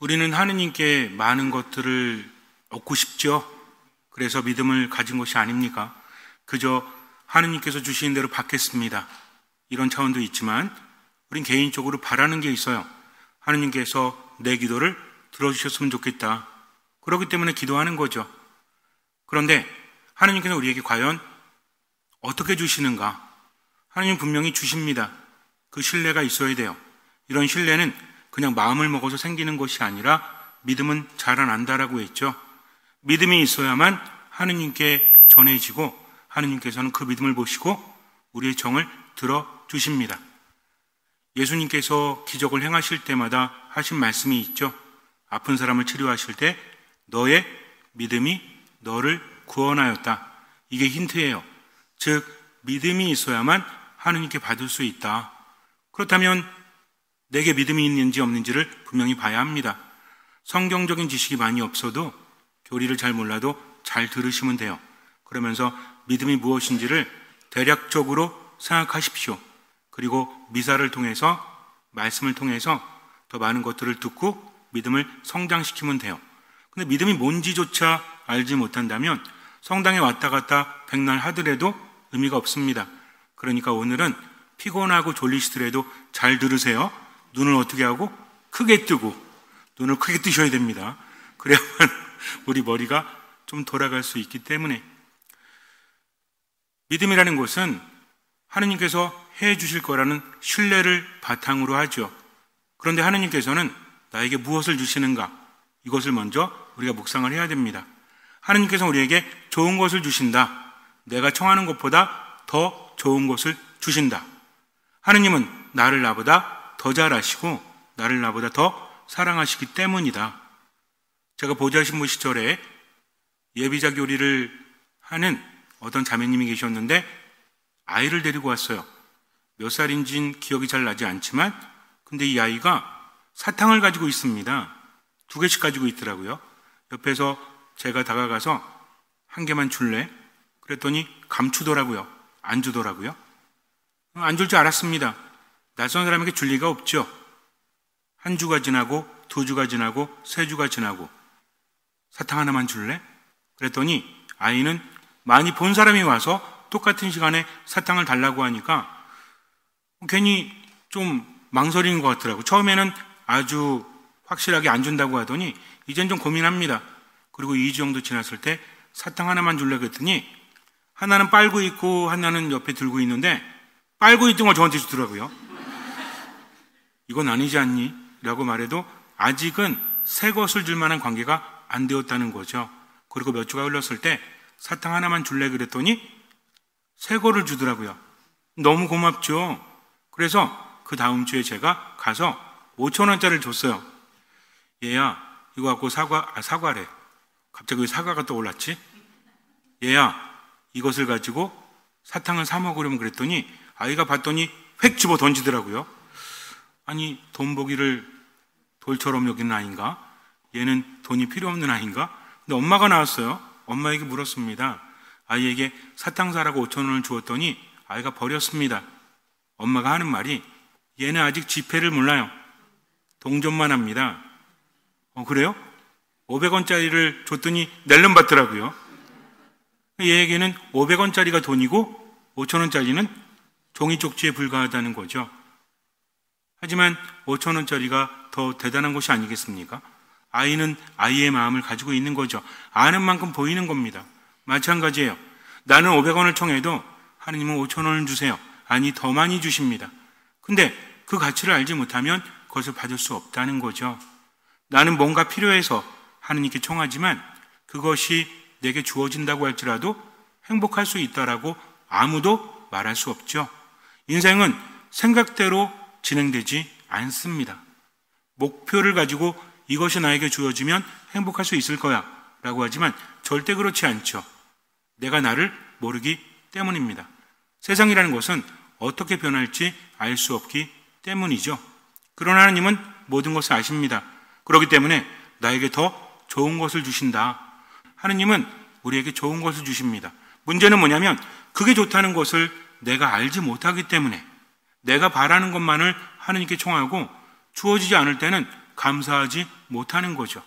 우리는 하느님께 많은 것들을 얻고 싶죠. 그래서 믿음을 가진 것이 아닙니까? 그저 하느님께서 주시는 대로 받겠습니다. 이런 차원도 있지만 우린 개인적으로 바라는 게 있어요. 하느님께서 내 기도를 들어주셨으면 좋겠다. 그렇기 때문에 기도하는 거죠. 그런데 하느님께서 우리에게 과연 어떻게 주시는가? 하느님 분명히 주십니다. 그 신뢰가 있어야 돼요. 이런 신뢰는 그냥 마음을 먹어서 생기는 것이 아니라 믿음은 자라난다라고 했죠. 믿음이 있어야만 하느님께 전해지고 하느님께서는 그 믿음을 보시고 우리의 정을 들어주십니다. 예수님께서 기적을 행하실 때마다 하신 말씀이 있죠. 아픈 사람을 치료하실 때 너의 믿음이 너를 구원하였다. 이게 힌트예요. 즉 믿음이 있어야만 하느님께 받을 수 있다. 그렇다면 내게 믿음이 있는지 없는지를 분명히 봐야 합니다. 성경적인 지식이 많이 없어도 교리를 잘 몰라도 잘 들으시면 돼요. 그러면서 믿음이 무엇인지를 대략적으로 생각하십시오. 그리고 미사를 통해서 말씀을 통해서 더 많은 것들을 듣고 믿음을 성장시키면 돼요. 근데 믿음이 뭔지조차 알지 못한다면 성당에 왔다 갔다 백날 하더라도 의미가 없습니다. 그러니까 오늘은 피곤하고 졸리시더라도 잘 들으세요. 눈을 어떻게 하고? 크게 뜨고 눈을 크게 뜨셔야 됩니다. 그래야만 우리 머리가 좀 돌아갈 수 있기 때문에 믿음이라는 것은 하느님께서 해 주실 거라는 신뢰를 바탕으로 하죠. 그런데 하느님께서는 나에게 무엇을 주시는가? 이것을 먼저 우리가 묵상을 해야 됩니다. 하느님께서 우리에게 좋은 것을 주신다. 내가 청하는 것보다 더 좋은 것을 주신다. 하느님은 나를 나보다 더 잘 아시고 나를 나보다 더 사랑하시기 때문이다. 제가 보좌신부 시절에 예비자 교리를 하는 어떤 자매님이 계셨는데 아이를 데리고 왔어요. 몇 살인지는 기억이 잘 나지 않지만 근데 이 아이가 사탕을 가지고 있습니다. 2개씩 가지고 있더라고요. 옆에서 제가 다가가서 1개만 줄래? 그랬더니 감추더라고요. 안 주더라고요. 안 줄 줄 알았습니다. 낯선 사람에게 줄 리가 없죠. 1주가 지나고 2주가 지나고 3주가 지나고 사탕 하나만 줄래? 그랬더니 아이는 많이 본 사람이 와서 똑같은 시간에 사탕을 달라고 하니까 괜히 좀 망설이는 것 같더라고요. 처음에는 아주 확실하게 안 준다고 하더니 이젠 좀 고민합니다. 그리고 2주 정도 지났을 때 사탕 하나만 줄래 그랬더니 하나는 빨고 있고 하나는 옆에 들고 있는데 빨고 있던 걸 저한테 주더라고요. 이건 아니지 않니? 라고 말해도 아직은 새 것을 줄 만한 관계가 안 되었다는 거죠. 그리고 몇 주가 흘렀을 때 사탕 하나만 줄래 그랬더니 새 거를 주더라고요. 너무 고맙죠. 그래서 그 다음 주에 제가 가서 5,000원짜리를 줬어요. 얘야 이거 갖고 사과래. 갑자기 왜 사과가 떠올랐지? 얘야 이것을 가지고 사탕을 사 먹으려면 그랬더니 아이가 봤더니 획 집어 던지더라고요. 아니 돈 보기를 돌처럼 여기는 아이인가? 얘는 돈이 필요 없는 아이인가? 근데 엄마가 나왔어요. 엄마에게 물었습니다. 아이에게 사탕 사라고 5,000원을 주었더니 아이가 버렸습니다. 엄마가 하는 말이 얘는 아직 지폐를 몰라요. 동전만 합니다. 그래요? 500원짜리를 줬더니 낼름 받더라고요. 얘에게는 500원짜리가 돈이고 5,000원짜리는 종이 쪽지에 불과하다는 거죠. 하지만 5,000원짜리가 더 대단한 것이 아니겠습니까? 아이는 아이의 마음을 가지고 있는 거죠. 아는 만큼 보이는 겁니다. 마찬가지예요. 나는 500원을 청해도 하느님은 5,000원을 주세요. 아니 더 많이 주십니다. 근데 그 가치를 알지 못하면 그것을 받을 수 없다는 거죠. 나는 뭔가 필요해서 하느님께 청하지만 그것이 내게 주어진다고 할지라도 행복할 수 있다라고 아무도 말할 수 없죠. 인생은 생각대로 진행되지 않습니다. 목표를 가지고 이것이 나에게 주어지면 행복할 수 있을 거야 라고 하지만 절대 그렇지 않죠. 내가 나를 모르기 때문입니다. 세상이라는 것은 어떻게 변할지 알 수 없기 때문이죠. 그러나 하나님은 모든 것을 아십니다. 그렇기 때문에 나에게 더 좋은 것을 주신다. 하나님은 우리에게 좋은 것을 주십니다. 문제는 뭐냐면 그게 좋다는 것을 내가 알지 못하기 때문에 내가 바라는 것만을 하나님께 청하고 주어지지 않을 때는 감사하지 못하는 거죠.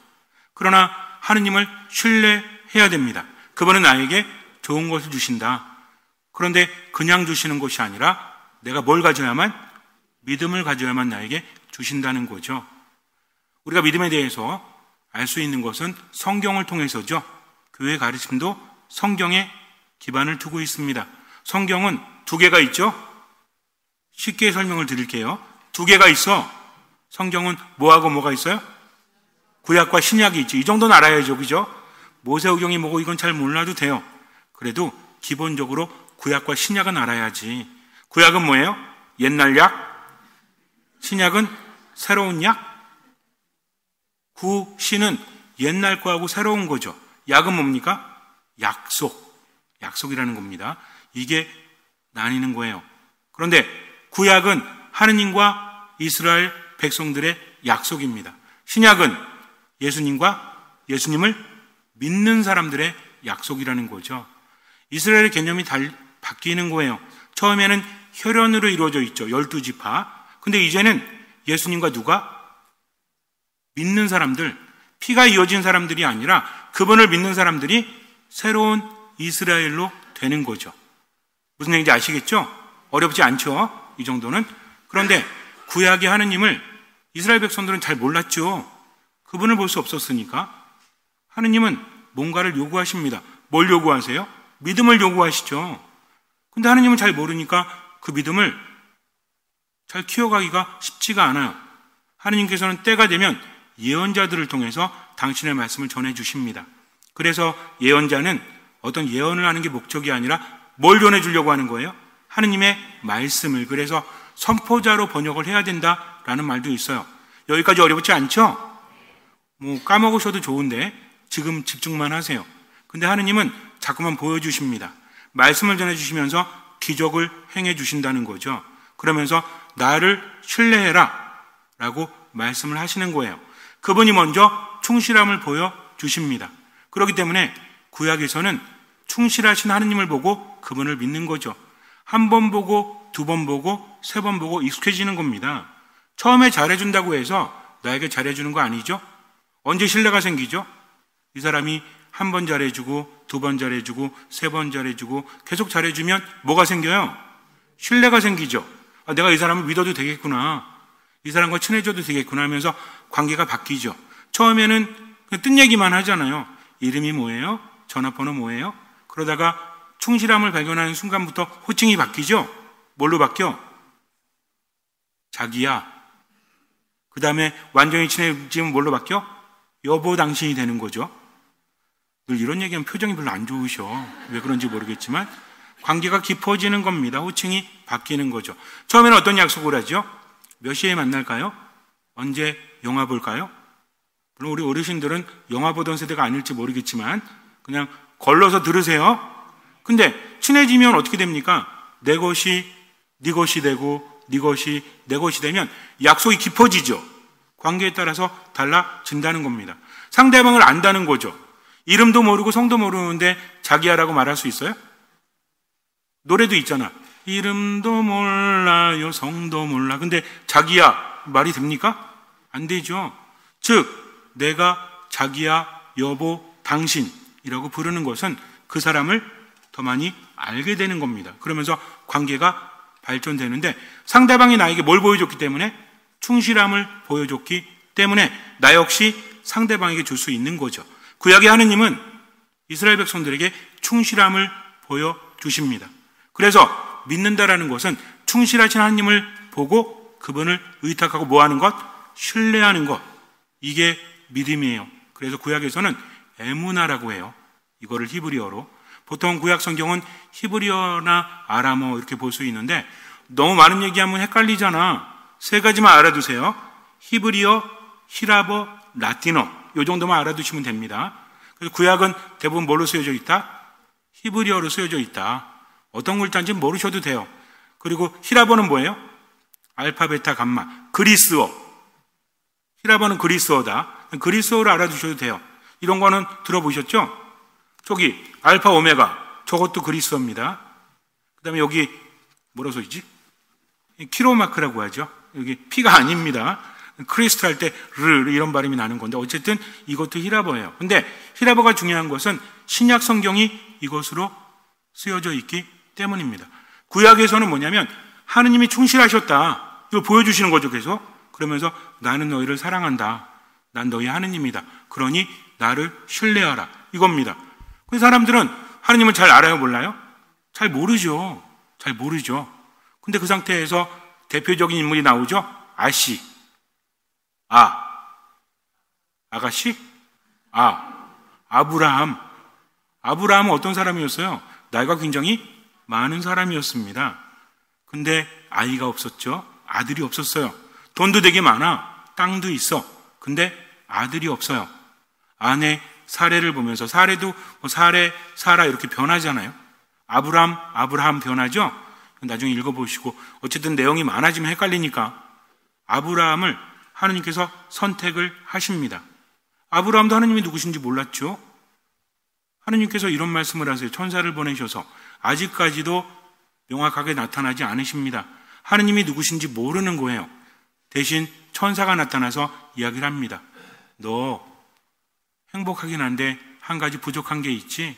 그러나 하느님을 신뢰해야 됩니다. 그분은 나에게 좋은 것을 주신다. 그런데 그냥 주시는 것이 아니라 내가 뭘 가져야만? 믿음을 가져야만 나에게 주신다는 거죠. 우리가 믿음에 대해서 알 수 있는 것은 성경을 통해서죠. 교회 가르침도 성경에 기반을 두고 있습니다. 성경은 두 개가 있죠. 쉽게 설명을 드릴게요. 두 개가 있어. 성경은 뭐하고 뭐가 있어요? 구약과 신약이 있죠. 이 정도는 알아야죠. 그죠? 모세오경이 뭐고 이건 잘 몰라도 돼요. 그래도 기본적으로 구약과 신약은 알아야지. 구약은 뭐예요? 옛날 약. 신약은 새로운 약. 구신은 옛날 거하고 새로운 거죠. 약은 뭡니까? 약속. 약속이라는 겁니다. 이게 나뉘는 거예요. 그런데 구약은 하느님과 이스라엘 백성들의 약속입니다. 신약은 예수님을 믿는 사람들의 약속이라는 거죠. 이스라엘의 개념이 바뀌는 거예요. 처음에는 혈연으로 이루어져 있죠. 12지파. 근데 이제는 예수님과 누가? 믿는 사람들, 피가 이어진 사람들이 아니라 그분을 믿는 사람들이 새로운 이스라엘로 되는 거죠. 무슨 얘기인지 아시겠죠? 어렵지 않죠? 이 정도는. 그런데 구약의 하느님을 이스라엘 백성들은 잘 몰랐죠. 그분을 볼 수 없었으니까. 하느님은 뭔가를 요구하십니다. 뭘 요구하세요? 믿음을 요구하시죠. 근데 하느님은 잘 모르니까 그 믿음을 잘 키워가기가 쉽지가 않아요. 하느님께서는 때가 되면 예언자들을 통해서 당신의 말씀을 전해주십니다. 그래서 예언자는 어떤 예언을 하는 게 목적이 아니라 뭘 전해주려고 하는 거예요? 하느님의 말씀을. 그래서 선포자로 번역을 해야 된다라는 말도 있어요. 여기까지 어렵지 않죠? 까먹으셔도 좋은데 지금 집중만 하세요. 근데 하느님은 자꾸만 보여주십니다. 말씀을 전해주시면서 기적을 행해주신다는 거죠. 그러면서 나를 신뢰해라 라고 말씀을 하시는 거예요. 그분이 먼저 충실함을 보여주십니다. 그렇기 때문에 구약에서는 충실하신 하느님을 보고 그분을 믿는 거죠. 한 번 보고, 두 번 보고, 세 번 보고 익숙해지는 겁니다. 처음에 잘해준다고 해서 나에게 잘해주는 거 아니죠? 언제 신뢰가 생기죠? 이 사람이 한 번 잘해주고, 두 번 잘해주고, 세 번 잘해주고 계속 잘해주면 뭐가 생겨요? 신뢰가 생기죠. 내가 이 사람을 믿어도 되겠구나. 이 사람과 친해져도 되겠구나 하면서 관계가 바뀌죠. 처음에는 뜬 얘기만 하잖아요. 이름이 뭐예요? 전화번호 뭐예요? 그러다가 충실함을 발견하는 순간부터 호칭이 바뀌죠. 뭘로 바뀌어? 자기야. 그 다음에 완전히 친해지면 뭘로 바뀌어? 여보 당신이 되는 거죠. 늘 이런 얘기하면 표정이 별로 안 좋으셔. 왜 그런지 모르겠지만 관계가 깊어지는 겁니다. 호칭이 바뀌는 거죠. 처음에는 어떤 약속을 하죠? 몇 시에 만날까요? 언제 영화 볼까요? 물론 우리 어르신들은 영화 보던 세대가 아닐지 모르겠지만 그냥 걸러서 들으세요. 근데 친해지면 어떻게 됩니까? 내 것이 네 것이 되고 네 것이 내 것이 되면 약속이 깊어지죠. 관계에 따라서 달라진다는 겁니다. 상대방을 안다는 거죠. 이름도 모르고 성도 모르는데 자기야라고 말할 수 있어요? 노래도 있잖아. 이름도 몰라요, 성도 몰라. 근데 자기야 말이 됩니까? 안 되죠. 즉 내가 자기야, 여보, 당신이라고 부르는 것은 그 사람을 더 많이 알게 되는 겁니다. 그러면서 관계가 발전되는데 상대방이 나에게 뭘 보여줬기 때문에? 충실함을 보여줬기 때문에 나 역시 상대방에게 줄 수 있는 거죠. 구약의 하느님은 이스라엘 백성들에게 충실함을 보여주십니다. 그래서 믿는다라는 것은 충실하신 하느님을 보고 그분을 의탁하고 뭐하는 것? 신뢰하는 것. 이게 믿음이에요. 그래서 구약에서는 에무나라고 해요. 이거를 히브리어로. 보통 구약 성경은 히브리어나 아람어 이렇게 볼 수 있는데 너무 많은 얘기하면 헷갈리잖아. 세 가지만 알아두세요. 히브리어, 히라버, 라틴어. 이 정도만 알아두시면 됩니다. 그래서 구약은 대부분 뭘로 쓰여져 있다? 히브리어로 쓰여져 있다. 어떤 글자인지 모르셔도 돼요. 그리고 히라버는 뭐예요? 알파, 베타, 감마. 그리스어. 히라버는 그리스어다. 그리스어를 알아두셔도 돼요. 이런 거는 들어보셨죠? 저기 알파, 오메가. 저것도 그리스어입니다. 그 다음에 여기 뭐라고 써있지? 키로마크라고 하죠. 여기 피가 아닙니다. 크리스트 할 때 르 이런 발음이 나는 건데 어쨌든 이것도 히라버예요. 근데 히라버가 중요한 것은 신약 성경이 이것으로 쓰여져 있기 때문입니다. 구약에서는 뭐냐면 하느님이 충실하셨다. 이걸 보여주시는 거죠. 계속. 그러면서 나는 너희를 사랑한다. 난 너희 하느님이다. 그러니 나를 신뢰하라. 이겁니다. 그 사람들은 하느님을 잘 알아요? 몰라요? 잘 모르죠. 잘 모르죠. 근데 그 상태에서 대표적인 인물이 나오죠. 아씨, 아가씨, 아브라함. 아브라함은 어떤 사람이었어요? 나이가 굉장히 많은 사람이었습니다. 근데 아이가 없었죠. 아들이 없었어요. 돈도 되게 많아. 땅도 있어. 근데 아들이 없어요. 아내 사례를 보면서 사례도 사라 이렇게 변하잖아요. 아브라함 변하죠? 나중에 읽어보시고 어쨌든 내용이 많아지면 헷갈리니까 아브라함을 하느님께서 선택을 하십니다. 아브라함도 하느님이 누구신지 몰랐죠? 하느님께서 이런 말씀을 하세요. 천사를 보내셔서 아직까지도 명확하게 나타나지 않으십니다. 하느님이 누구신지 모르는 거예요. 대신 천사가 나타나서 이야기를 합니다. 너 행복하긴 한데 한 가지 부족한 게 있지?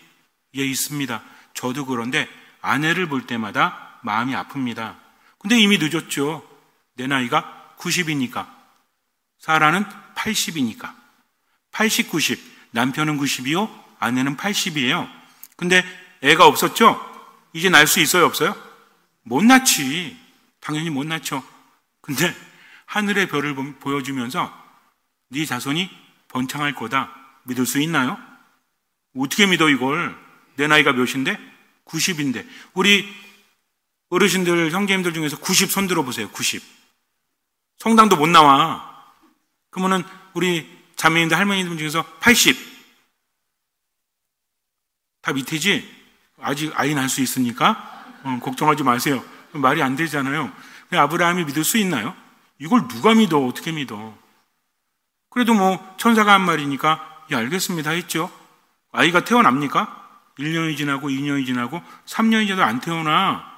예, 있습니다. 저도 그런데 아내를 볼 때마다 마음이 아픕니다. 근데 이미 늦었죠. 내 나이가 90이니까. 사라는 80이니까. 80, 90. 남편은 90이요. 아내는 80이에요. 근데 애가 없었죠? 이제 낳을 수 있어요? 없어요? 못 낳지. 당연히 못 낳죠. 근데 하늘의 별을 보여주면서 네 자손이 번창할 거다. 믿을 수 있나요? 어떻게 믿어 이걸? 내 나이가 몇인데? 90인데. 우리 어르신들, 형제님들 중에서 90 손 들어보세요. 90. 성당도 못 나와. 그러면은 우리 자매님들, 할머니들 중에서 80. 다 밑이지? 아직 아이 낳을 수 있으니까 걱정하지 마세요. 말이 안 되잖아요. 아브라함이 믿을 수 있나요? 이걸 누가 믿어? 어떻게 믿어? 그래도 뭐 천사가 한 말이니까 예, 알겠습니다 했죠. 아이가 태어납니까? 1년이 지나고 2년이 지나고 3년이 지나도 안 태어나.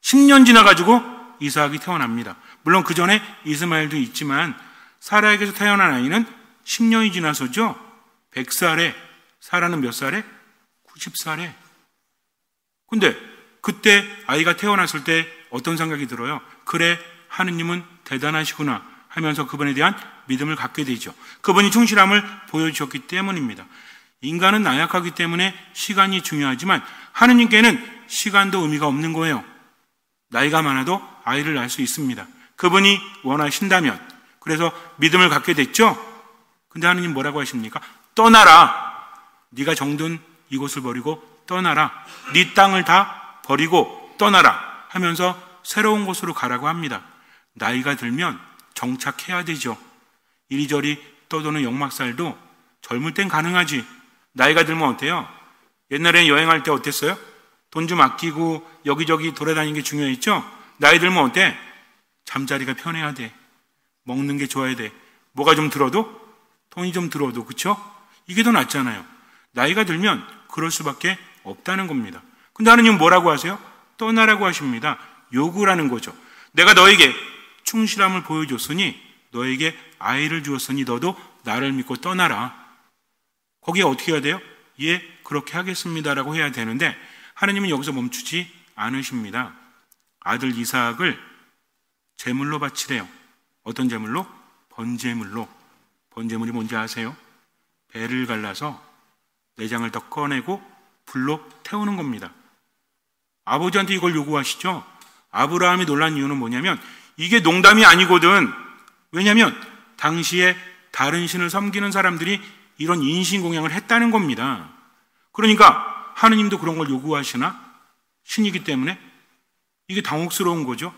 10년 지나가지고 이삭이 태어납니다. 물론 그 전에 이스마엘도 있지만 사라에게서 태어난 아이는 10년이 지나서죠. 100살에, 사라는 몇 살에? 90살에. 근데 그때 아이가 태어났을 때 어떤 생각이 들어요? 그래, 하느님은 대단하시구나 하면서 그분에 대한 믿음을 갖게 되죠. 그분이 충실함을 보여주셨기 때문입니다. 인간은 나약하기 때문에 시간이 중요하지만 하느님께는 시간도 의미가 없는 거예요. 나이가 많아도 아이를 낳을 수 있습니다. 그분이 원하신다면. 그래서 믿음을 갖게 됐죠. 근데 하느님 뭐라고 하십니까? 떠나라. 네가 정든 이곳을 버리고 떠나라. 네 땅을 다 버리고 떠나라 하면서 새로운 곳으로 가라고 합니다. 나이가 들면 정착해야 되죠. 이리저리 떠도는 역막살도 젊을 땐 가능하지. 나이가 들면 어때요? 옛날에는 여행할 때 어땠어요? 돈 좀 아끼고 여기저기 돌아다니는 게 중요했죠? 나이 들면 어때? 잠자리가 편해야 돼. 먹는 게 좋아야 돼. 뭐가 좀 들어도? 돈이 좀 들어도. 그쵸? 이게 더 낫잖아요. 나이가 들면 그럴 수밖에 없다는 겁니다. 근데 하느님은 뭐라고 하세요? 떠나라고 하십니다. 요구라는 거죠. 내가 너에게 충실함을 보여줬으니 너에게 아이를 주었으니 너도 나를 믿고 떠나라. 거기에 어떻게 해야 돼요? 예, 그렇게 하겠습니다라고 해야 되는데 하느님은 여기서 멈추지 않으십니다. 아들 이삭을 제물로 바치래요. 어떤 제물로? 번제물로. 번제물이 뭔지 아세요? 배를 갈라서 내장을 더 꺼내고 불로 태우는 겁니다. 아버지한테 이걸 요구하시죠? 아브라함이 놀란 이유는 뭐냐면 이게 농담이 아니거든. 왜냐하면 당시에 다른 신을 섬기는 사람들이 이런 인신공양을 했다는 겁니다. 그러니까 하느님도 그런 걸 요구하시나? 신이기 때문에 이게 당혹스러운 거죠.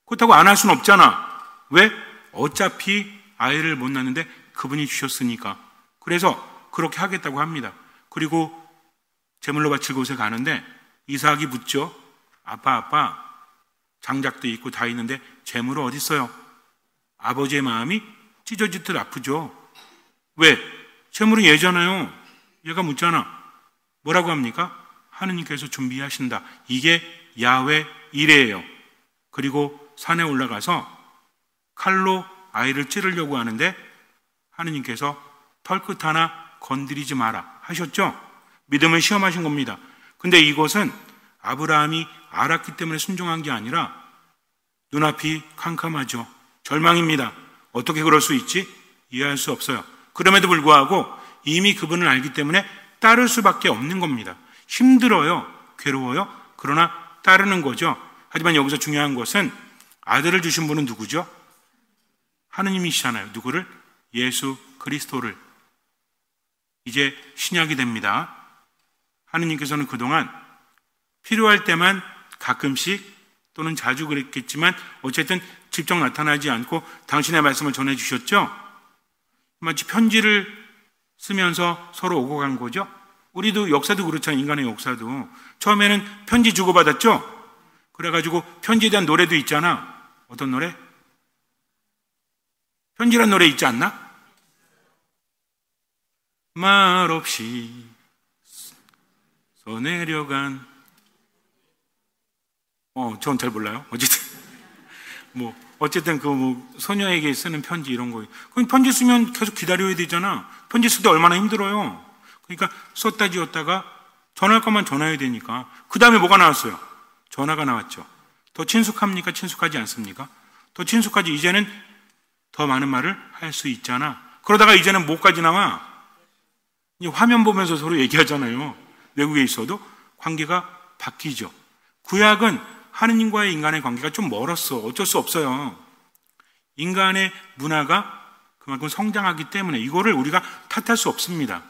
그렇다고 안 할 수는 없잖아. 왜? 어차피 아이를 못 낳는데 그분이 주셨으니까. 그래서 그렇게 하겠다고 합니다. 그리고 제물로 바칠 곳에 가는데 이삭이 묻죠. 아빠, 장작도 있고 다 있는데 제물은 어디 있어요? 아버지의 마음이 찢어지듯 아프죠. 왜? 제물은 얘잖아요. 얘가 묻잖아. 뭐라고 합니까? 하느님께서 준비하신다. 이게 야훼 이레예요. 그리고 산에 올라가서 칼로 아이를 찌르려고 하는데 하느님께서 털끝 하나 건드리지 마라 하셨죠? 믿음을 시험하신 겁니다. 근데 이것은 아브라함이 알았기 때문에 순종한 게 아니라 눈앞이 캄캄하죠. 절망입니다. 어떻게 그럴 수 있지? 이해할 수 없어요. 그럼에도 불구하고 이미 그분을 알기 때문에 따를 수밖에 없는 겁니다. 힘들어요. 괴로워요. 그러나 따르는 거죠. 하지만 여기서 중요한 것은 아들을 주신 분은 누구죠? 하느님이시잖아요. 누구를? 예수 그리스도를. 이제 신약이 됩니다. 하느님께서는 그동안 필요할 때만 가끔씩 또는 자주 그랬겠지만 어쨌든 직접 나타나지 않고 당신의 말씀을 전해주셨죠? 마치 편지를 쓰면서 서로 오고 간 거죠? 우리도 역사도 그렇잖아요. 인간의 역사도. 처음에는 편지 주고받았죠? 그래가지고 편지에 대한 노래도 있잖아. 어떤 노래? 편지란 노래 있지 않나? 말없이 써내려간 전 잘 몰라요. 어쨌든 소녀에게 쓰는 편지 이런 거. 그럼 편지 쓰면 계속 기다려야 되잖아. 편지 쓸 때 얼마나 힘들어요. 그러니까 썼다 지었다가 전화할 것만 전화해야 되니까. 그 다음에 뭐가 나왔어요? 전화가 나왔죠. 더 친숙합니까? 친숙하지 않습니까? 더 친숙하지. 이제는 더 많은 말을 할 수 있잖아. 그러다가 이제는 뭐까지 나와? 이제 화면 보면서 서로 얘기하잖아요. 외국에 있어도 관계가 바뀌죠. 구약은 하느님과의 인간의 관계가 좀 멀었어. 어쩔 수 없어요. 인간의 문화가 그만큼 성장하기 때문에 이거를 우리가 탓할 수 없습니다.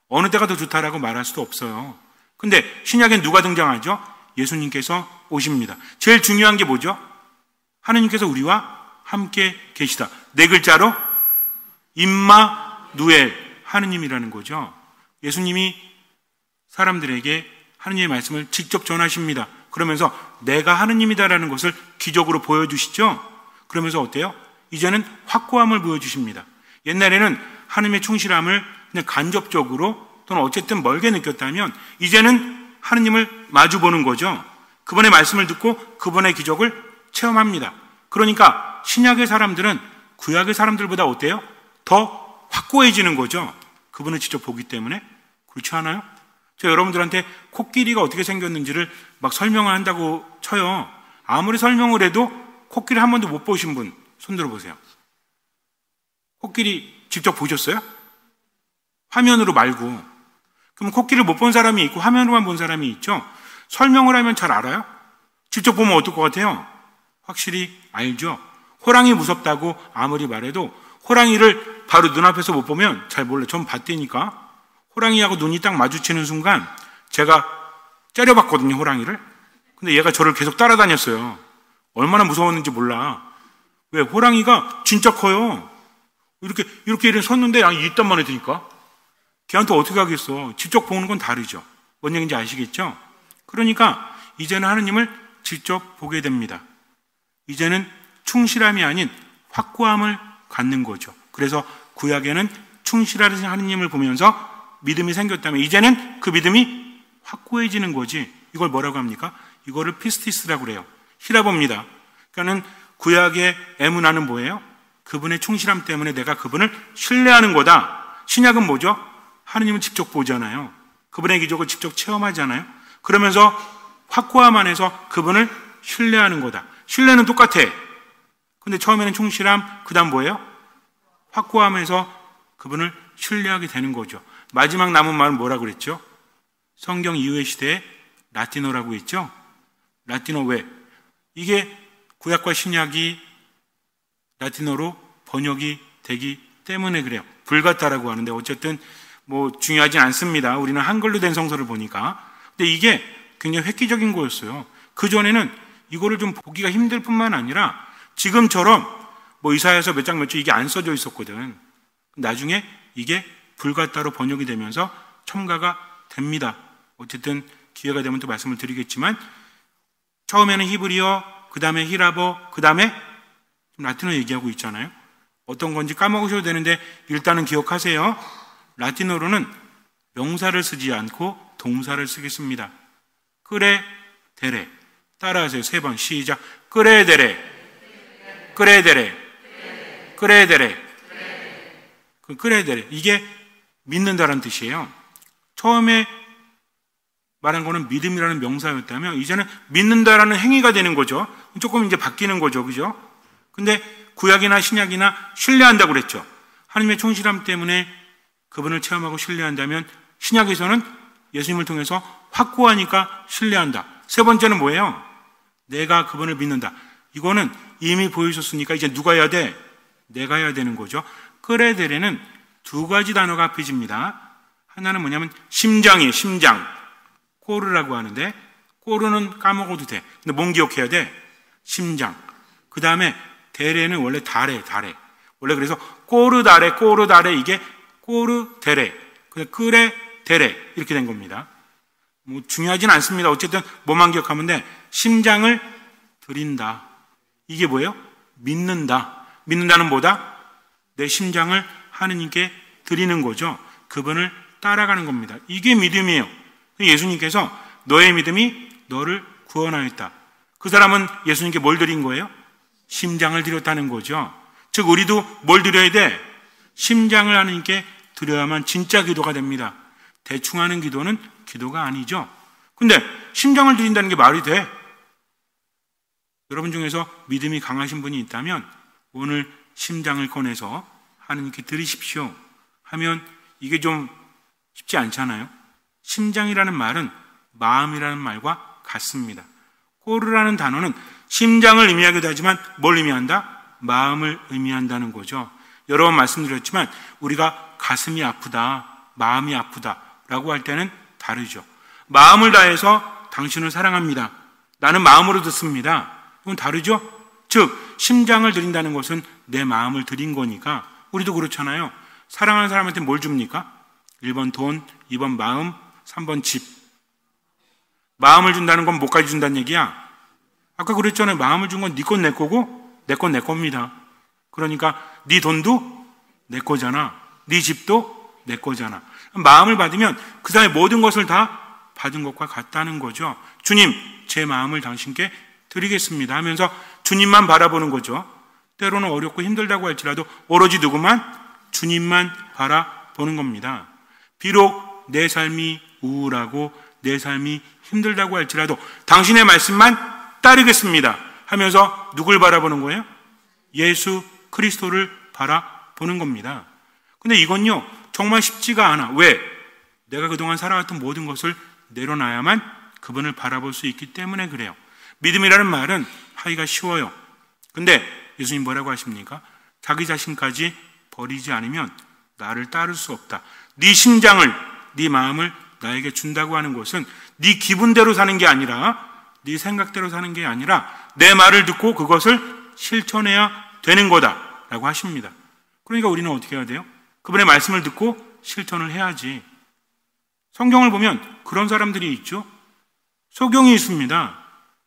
어느 때가 더 좋다라고 말할 수도 없어요. 근데 신약엔 누가 등장하죠? 예수님께서 오십니다. 제일 중요한 게 뭐죠? 하느님께서 우리와 함께 계시다. 4글자로 임마누엘, 하느님이라는 거죠. 예수님이 사람들에게 하느님의 말씀을 직접 전하십니다. 그러면서 내가 하느님이다라는 것을 기적으로 보여주시죠. 그러면서 어때요? 이제는 확고함을 보여주십니다. 옛날에는 하느님의 충실함을 그냥 간접적으로 또는 어쨌든 멀게 느꼈다면 이제는 하느님을 마주보는 거죠. 그분의 말씀을 듣고 그분의 기적을 체험합니다. 그러니까 신약의 사람들은 구약의 사람들보다 어때요? 더 확고해지는 거죠. 그분을 직접 보기 때문에. 그렇지 않아요? 제가 여러분들한테 코끼리가 어떻게 생겼는지를 막 설명을 한다고 쳐요. 아무리 설명을 해도 코끼리 한 번도 못 보신 분 손 들어보세요. 코끼리 직접 보셨어요? 화면으로 말고. 그럼 코끼리를 못 본 사람이 있고 화면으로만 본 사람이 있죠. 설명을 하면 잘 알아요? 직접 보면 어떨 것 같아요? 확실히 알죠. 호랑이 무섭다고 아무리 말해도 호랑이를 바로 눈앞에서 못 보면 잘 몰라요. 전 봤다니까. 호랑이하고 눈이 딱 마주치는 순간 제가 째려봤거든요, 호랑이를. 근데 얘가 저를 계속 따라다녔어요. 얼마나 무서웠는지 몰라. 왜? 호랑이가 진짜 커요. 이렇게 섰는데 이딴 만에 드니까. 걔한테 어떻게 하겠어. 직접 보는 건 다르죠. 뭔 얘기인지 아시겠죠? 그러니까 이제는 하느님을 직접 보게 됩니다. 이제는 충실함이 아닌 확고함을 갖는 거죠. 그래서 구약에는 충실하신 하느님을 보면서 믿음이 생겼다면 이제는 그 믿음이 확고해지는 거지. 이걸 뭐라고 합니까? 이거를 피스티스라고 그래요. 히라보입니다. 그러니까는 구약의 에무나는 뭐예요? 그분의 충실함 때문에 내가 그분을 신뢰하는 거다. 신약은 뭐죠? 하느님은 직접 보잖아요. 그분의 기적을 직접 체험하잖아요. 그러면서 확고함 안에서 그분을 신뢰하는 거다. 신뢰는 똑같아. 근데 처음에는 충실함, 그 다음 뭐예요? 확고함에서 그분을 신뢰하게 되는 거죠. 마지막 남은 말은 뭐라고 그랬죠? 성경 이후의 시대에 라틴어라고 했죠? 라틴어 왜? 이게 구약과 신약이 라틴어로 번역이 되기 때문에 그래요. 불같다라고 하는데 어쨌든 중요하진 않습니다. 우리는 한글로 된 성서를 보니까. 근데 이게 굉장히 획기적인 거였어요. 그전에는 이거를 좀 보기가 힘들 뿐만 아니라 지금처럼 이사야서 몇 장 몇 절 이게 안 써져 있었거든. 나중에 이게 불같다로 번역이 되면서 첨가가 됩니다. 어쨌든 기회가 되면 또 말씀을 드리겠지만 처음에는 히브리어, 그 다음에 히라보, 그 다음에 라틴어 얘기하고 있잖아요. 어떤 건지 까먹으셔도 되는데 일단은 기억하세요. 라틴어로는 명사를 쓰지 않고 동사를 쓰겠습니다. 끄레 데레. 따라하세요. 3번 시작. 끄레 데레. 끄레 데레. 끄레데레. 그 끄레데레. 이게 믿는다라는 뜻이에요. 처음에 말한 거는 믿음이라는 명사였다면 이제는 믿는다라는 행위가 되는 거죠. 조금 이제 바뀌는 거죠. 그죠? 근데 구약이나 신약이나 신뢰한다고 그랬죠. 하나님의 충실함 때문에 그분을 체험하고 신뢰한다면 신약에서는 예수님을 통해서 확고하니까 신뢰한다. 세 번째는 뭐예요? 내가 그분을 믿는다. 이거는 이미 보여줬으니까 이제 누가 해야 돼? 내가 해야 되는 거죠. 끄레데레는 두 가지 단어가 합해집니다. 하나는 뭐냐면 심장이에요. 심장. 꼬르라고 하는데 꼬르는 까먹어도 돼. 근데 뭔 기억해야 돼? 심장. 그 다음에 데레는 원래 다래. 원래 그래서 꼬르다래 이게 꼬르데레. 그래서 끄레데레 이렇게 된 겁니다. 뭐 중요하진 않습니다. 어쨌든 뭐만 기억하면 돼. 심장을 드린다. 이게 뭐예요? 믿는다. 믿는다는 뭐다? 내 심장을 하느님께 드리는 거죠. 그분을 따라가는 겁니다. 이게 믿음이에요. 예수님께서 너의 믿음이 너를 구원하였다. 그 사람은 예수님께 뭘 드린 거예요? 심장을 드렸다는 거죠. 즉 우리도 뭘 드려야 돼? 심장을 하느님께 드려야만 진짜 기도가 됩니다. 대충 하는 기도는 기도가 아니죠. 근데 심장을 드린다는 게 말이 돼? 여러분 중에서 믿음이 강하신 분이 있다면 오늘 심장을 꺼내서 하느님께 드리십시오 하면 이게 좀 쉽지 않잖아요. 심장이라는 말은 마음이라는 말과 같습니다. 꼬르라는 단어는 심장을 의미하기도 하지만 뭘 의미한다? 마음을 의미한다는 거죠. 여러 번 말씀드렸지만 우리가 가슴이 아프다, 마음이 아프다 라고 할 때는 다르죠. 마음을 다해서 당신을 사랑합니다. 나는 마음으로 듣습니다. 그건 다르죠? 즉 심장을 드린다는 것은 내 마음을 드린 거니까 우리도 그렇잖아요. 사랑하는 사람한테 뭘 줍니까? 1번 돈, 2번 마음, 3번 집. 마음을 준다는 건 뭐까지 준다는 얘기야? 아까 그랬잖아요. 마음을 준 건 네 건 내 거고 내 건 내 겁니다. 그러니까 네 돈도 내 거잖아. 네 집도 내 거잖아. 마음을 받으면 그 사람의 모든 것을 다 받은 것과 같다는 거죠. 주님, 제 마음을 당신께 드리겠습니다 하면서 주님만 바라보는 거죠. 때로는 어렵고 힘들다고 할지라도 오로지 누구만? 주님만 바라보는 겁니다. 비록 내 삶이 우울하고 내 삶이 힘들다고 할지라도 당신의 말씀만 따르겠습니다 하면서 누굴 바라보는 거예요? 예수 그리스도를 바라보는 겁니다. 근데 이건요 정말 쉽지가 않아. 왜? 내가 그동안 살아왔던 모든 것을 내려놔야만 그분을 바라볼 수 있기 때문에 그래요. 믿음이라는 말은 하기가 쉬워요. 근데 예수님 뭐라고 하십니까? 자기 자신까지 버리지 않으면 나를 따를 수 없다. 네 심장을, 네 마음을 나에게 준다고 하는 것은 네 기분대로 사는 게 아니라 네 생각대로 사는 게 아니라 내 말을 듣고 그것을 실천해야 되는 거다라고 하십니다. 그러니까 우리는 어떻게 해야 돼요? 그분의 말씀을 듣고 실천을 해야지. 성경을 보면 그런 사람들이 있죠. 소경이 있습니다.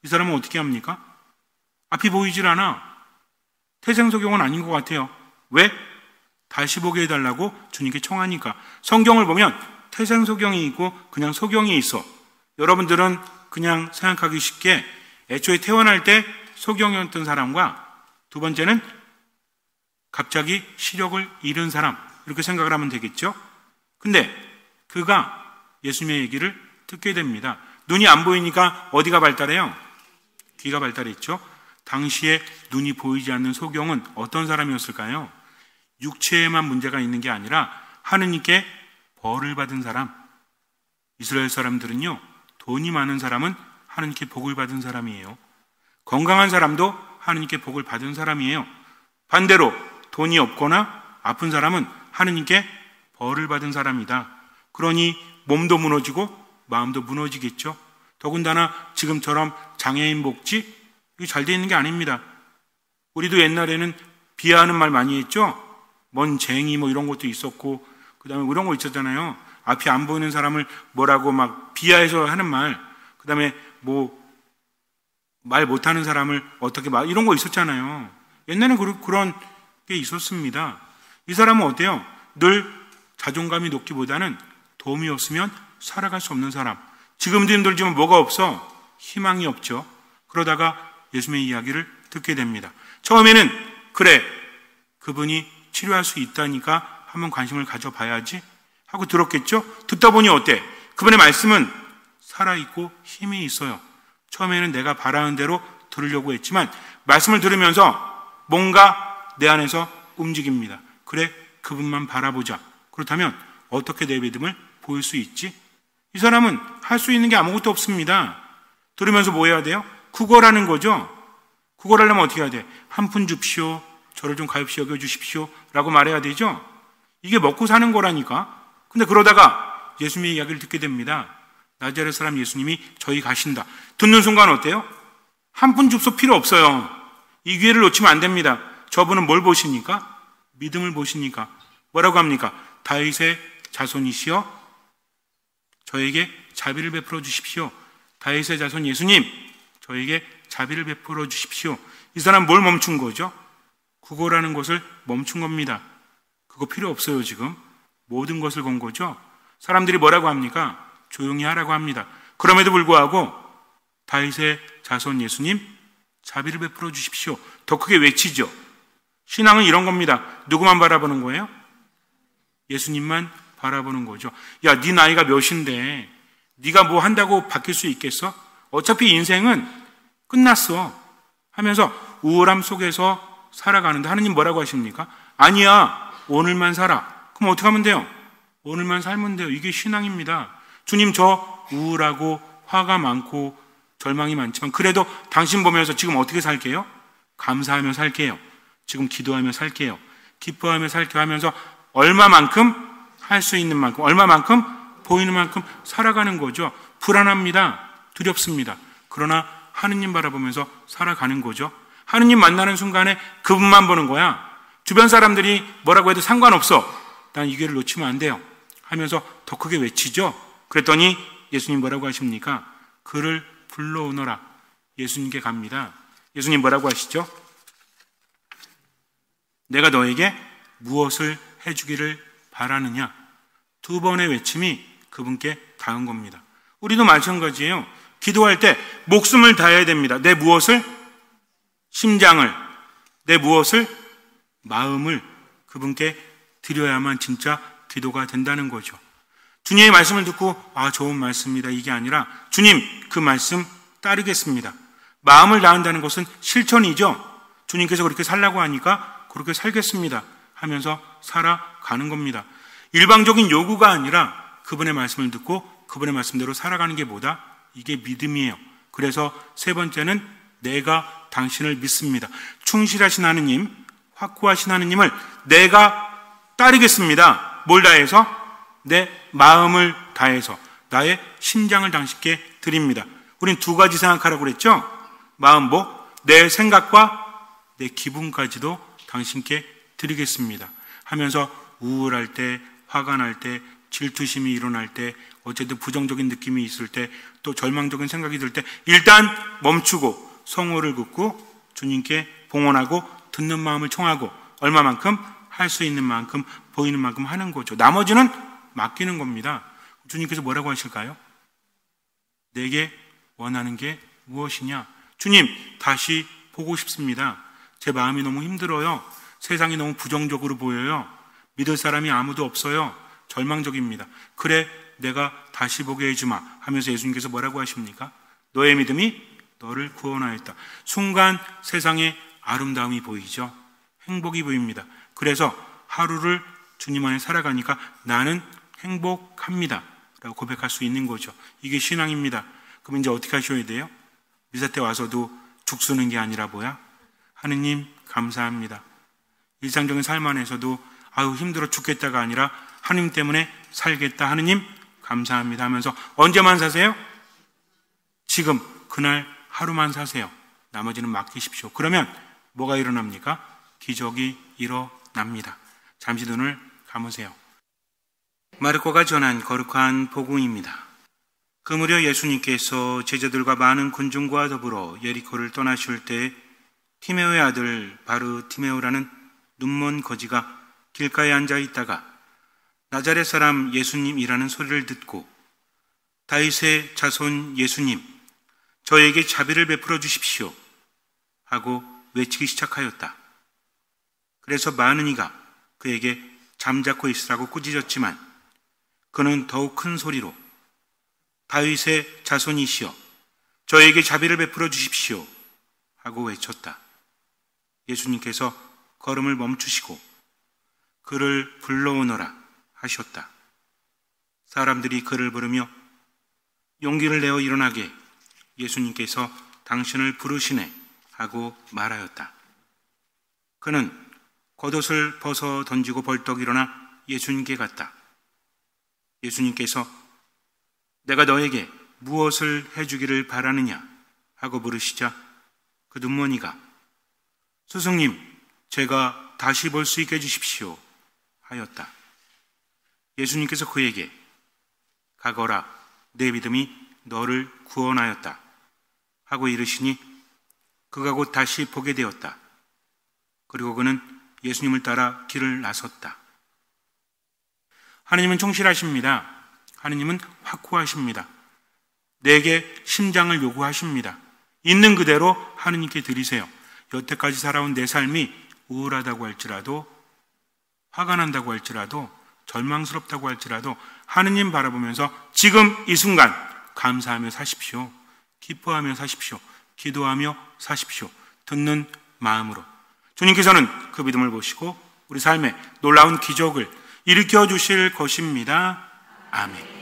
이 사람은 어떻게 합니까? 앞이 보이질 않아. 태생소경은 아닌 것 같아요. 왜? 다시 보게 해달라고 주님께 청하니까. 성경을 보면 태생소경이 있고 그냥 소경이 있어. 여러분들은 그냥 생각하기 쉽게 애초에 태어날 때 소경이었던 사람과 두 번째는 갑자기 시력을 잃은 사람 이렇게 생각을 하면 되겠죠. 근데 그가 예수님의 얘기를 듣게 됩니다. 눈이 안 보이니까 어디가 발달해요? 귀가 발달했죠. 당시에 눈이 보이지 않는 소경은 어떤 사람이었을까요? 육체에만 문제가 있는 게 아니라 하느님께 벌을 받은 사람. 이스라엘 사람들은요, 돈이 많은 사람은 하느님께 복을 받은 사람이에요. 건강한 사람도 하느님께 복을 받은 사람이에요. 반대로 돈이 없거나 아픈 사람은 하느님께 벌을 받은 사람이다. 그러니 몸도 무너지고 마음도 무너지겠죠. 더군다나 지금처럼 장애인 복지 이게 잘 돼 있는 게 아닙니다. 우리도 옛날에는 비하하는 말 많이 했죠. 먼 쟁이 뭐 이런 것도 있었고 그 다음에 이런 거 있었잖아요. 앞이 안 보이는 사람을 뭐라고 막 비하해서 하는 말, 그 다음에 뭐 말 못하는 사람을 어떻게 말 이런 거 있었잖아요. 옛날에는 그런 게 있었습니다. 이 사람은 어때요? 늘 자존감이 높기보다는 도움이 없으면 살아갈 수 없는 사람. 지금도 힘들지만 뭐가 없어? 희망이 없죠. 그러다가 예수님의 이야기를 듣게 됩니다. 처음에는 그래, 그분이 치료할 수 있다니까 한번 관심을 가져봐야지 하고 들었겠죠? 듣다 보니 어때? 그분의 말씀은 살아있고 힘이 있어요. 처음에는 내가 바라는 대로 들으려고 했지만 말씀을 들으면서 뭔가 내 안에서 움직입니다. 그래, 그분만 바라보자. 그렇다면 어떻게 내 믿음을 보일 수 있지? 이 사람은 할 수 있는 게 아무것도 없습니다. 들으면서 뭐 해야 돼요? 구걸하는 거죠. 구걸하려면 어떻게 해야 돼? 한 푼 줍시오. 저를 좀 가엾이 여겨주십시오. 라고 말해야 되죠. 이게 먹고 사는 거라니까. 근데 그러다가 예수님의 이야기를 듣게 됩니다. 나자렛 사람 예수님이 저희 가신다. 듣는 순간 어때요? 한 푼 줍소 필요 없어요. 이 기회를 놓치면 안 됩니다. 저분은 뭘 보십니까? 믿음을 보시니까. 뭐라고 합니까? 다윗의 자손이시여 저에게 자비를 베풀어 주십시오. 다윗의 자손 예수님 저에게 자비를 베풀어 주십시오. 이 사람 뭘 멈춘 거죠? 구걸하는 것을 멈춘 겁니다. 그거 필요 없어요. 지금 모든 것을 건 거죠. 사람들이 뭐라고 합니까? 조용히 하라고 합니다. 그럼에도 불구하고 다윗의 자손 예수님 자비를 베풀어 주십시오. 더 크게 외치죠. 신앙은 이런 겁니다. 누구만 바라보는 거예요? 예수님만 바라보는 거죠. 야, 네 나이가 몇인데 네가 뭐 한다고 바뀔 수 있겠어? 어차피 인생은 끝났어 하면서 우울함 속에서 살아가는데 하느님 뭐라고 하십니까? 아니야, 오늘만 살아. 그럼 어떻게 하면 돼요? 오늘만 살면 돼요. 이게 신앙입니다. 주님, 저 우울하고 화가 많고 절망이 많지만 그래도 당신 보면서 지금 어떻게 살게요? 감사하며 살게요. 지금 기도하며 살게요. 기뻐하며 살게요 하면서 얼마만큼 할 수 있는 만큼, 얼마만큼 보이는 만큼 살아가는 거죠. 불안합니다. 두렵습니다. 그러나 하느님 바라보면서 살아가는 거죠. 하느님 만나는 순간에 그분만 보는 거야. 주변 사람들이 뭐라고 해도 상관없어. 난 이 기회를 놓치면 안 돼요. 하면서 더 크게 외치죠. 그랬더니 예수님 뭐라고 하십니까? 그를 불러오너라. 예수님께 갑니다. 예수님 뭐라고 하시죠? 내가 너에게 무엇을 해주기를 바라느냐? 두 번의 외침이 그분께 닿은 겁니다. 우리도 마찬가지예요. 기도할 때 목숨을 다해야 됩니다. 내 무엇을? 심장을, 내 무엇을? 마음을 그분께 드려야만 진짜 기도가 된다는 거죠. 주님의 말씀을 듣고 좋은 말씀이다 이게 아니라 주님 그 말씀 따르겠습니다. 마음을 다한다는 것은 실천이죠. 주님께서 그렇게 살라고 하니까 그렇게 살겠습니다 하면서 살아가는 겁니다. 일방적인 요구가 아니라 그분의 말씀을 듣고 그분의 말씀대로 살아가는 게 뭐다? 이게 믿음이에요. 그래서 세 번째는 내가 당신을 믿습니다. 충실하신 하느님, 확고하신 하느님을 내가 따르겠습니다. 뭘 다해서? 내 마음을 다해서 나의 심장을 당신께 드립니다. 우린 두 가지 생각하라고 그랬죠? 마음 내 생각과 내 기분까지도 당신께 드리겠습니다 하면서 우울할 때, 화가 날 때, 질투심이 일어날 때, 어쨌든 부정적인 느낌이 있을 때, 또 절망적인 생각이 들 때 일단 멈추고 성호를 긋고 주님께 봉헌하고 듣는 마음을 청하고 얼마만큼? 할 수 있는 만큼, 보이는 만큼 하는 거죠. 나머지는 맡기는 겁니다. 주님께서 뭐라고 하실까요? 내게 원하는 게 무엇이냐? 주님, 다시 보고 싶습니다. 제 마음이 너무 힘들어요. 세상이 너무 부정적으로 보여요. 믿을 사람이 아무도 없어요. 절망적입니다. 그래, 내가 다시 보게 해주마 하면서 예수님께서 뭐라고 하십니까? 너의 믿음이 너를 구원하였다. 순간 세상에 아름다움이 보이죠. 행복이 보입니다. 그래서 하루를 주님 안에 살아가니까 나는 행복합니다 라고 고백할 수 있는 거죠. 이게 신앙입니다. 그럼 이제 어떻게 하셔야 돼요? 미사 때 와서도 죽 쓰는 게 아니라 뭐야? 하느님 감사합니다. 일상적인 삶 안에서도 힘들어 죽겠다가 아니라 하느님 때문에 살겠다. 하느님 감사합니다 하면서 언제만 사세요? 지금 그날 하루만 사세요. 나머지는 맡기십시오. 그러면 뭐가 일어납니까? 기적이 일어납니다. 잠시 눈을 감으세요. 마르코가 전한 거룩한 복음입니다. 그 무렵 예수님께서 제자들과 많은 군중과 더불어 예리코를 떠나실 때 티메오의 아들 바르티메오라는 눈먼 거지가 길가에 앉아 있다가 나자렛 사람 예수님이라는 소리를 듣고 다윗의 자손 예수님, 저에게 자비를 베풀어 주십시오 하고 외치기 시작하였다. 그래서 많은 이가 그에게 잠자코 있으라고 꾸짖었지만 그는 더욱 큰 소리로 다윗의 자손이시여 저에게 자비를 베풀어 주십시오 하고 외쳤다. 예수님께서 걸음을 멈추시고 그를 불러오너라 하셨다. 사람들이 그를 부르며 용기를 내어 일어나게 예수님께서 당신을 부르시네 하고 말하였다. 그는 겉옷을 벗어 던지고 벌떡 일어나 예수님께 갔다. 예수님께서 내가 너에게 무엇을 해주기를 바라느냐 하고 물으시자 그 눈먼이가 스승님 제가 다시 볼 수 있게 해주십시오 하였다. 예수님께서 그에게 가거라 내 믿음이 너를 구원하였다 하고 이르시니 그가 곧 다시 보게 되었다. 그리고 그는 예수님을 따라 길을 나섰다. 하느님은 충실하십니다. 하느님은 확고하십니다. 내게 심장을 요구하십니다. 있는 그대로 하느님께 드리세요. 여태까지 살아온 내 삶이 우울하다고 할지라도 화가 난다고 할지라도 절망스럽다고 할지라도 하느님 바라보면서 지금 이 순간 감사하며 사십시오. 기뻐하며 사십시오. 기도하며 사십시오. 듣는 마음으로 주님께서는 그 믿음을 보시고 우리 삶에 놀라운 기적을 일으켜 주실 것입니다. 아멘.